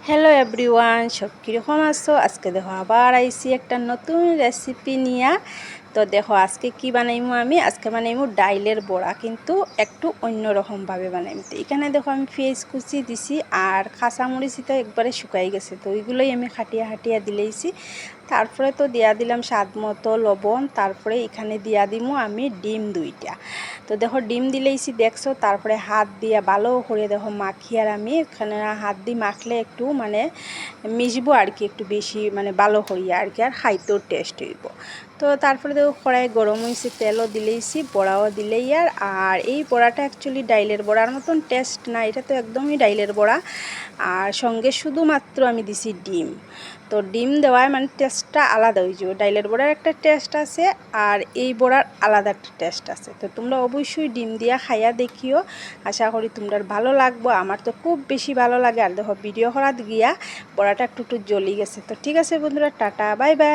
Hello everyone, সব কীরকম আছো? আজকে দেখো আবার আইসি একটা নতুন রেসিপি নিয়ে। তো দেখো আজকে কি বানাইমু আমি আজকে বানাইমু ডাইলের বড়া, কিন্তু একটু অন্যরকমভাবে বানাইমু। তো এখানে দেখো আমি পেঁয়াজ কুচি দিছি আর কাঁচামরিচ তো একবারে শুকাই গেছে, তো ওইগুলোই আমি হাটিয়া হাটিয়া দিলেইছি। তারপরে তো দিয়া দিলাম স্বাদ মতো লবণ। তারপরে এখানে দিয়া দিমু আমি ডিম 2টা। তো দেখো ডিম দিলেইছি দেখছো। তারপরে হাত দিয়া ভালো করে দেখো মাখি, আর আমি এখানে হাত দিয়ে মাখলে একটু মানে মিশবো আর কি, একটু বেশি মানে ভালো হইয়া আর কি, আর খাইতেও টেস্ট হইব। তো তারপরে দেখো কড়াই গরম হয়েছে, তেলও দিলেইছি, বড়াও দিলেই। আর এই বড়াটা অ্যাকচুয়ালি ডাইলের বড়ার মতন টেস্ট না, এটা তো একদমই ডাইলের বড়া। আর সঙ্গে শুধুমাত্র আমি দিছি ডিম। তো ডিম দেওয়ায় মানে টেস্টটা আলাদা হয়ে যাবে। ডাইলের বড়ার একটা টেস্ট আছে আর এই বড়ার আলাদা একটা টেস্ট আছে। তো তোমরা অবশ্যই ডিম দিয়া খাইয়া দেখিও, আশা করি তোমরা ভালো লাগবো। আমার তো খুব বেশি ভালো লাগে। আর দেখো ভিডিও করাত গিয়া বড়াটা একটু জ্বলি গেছে। তো ঠিক আছে বন্ধুরা, টাটা বাই বাই।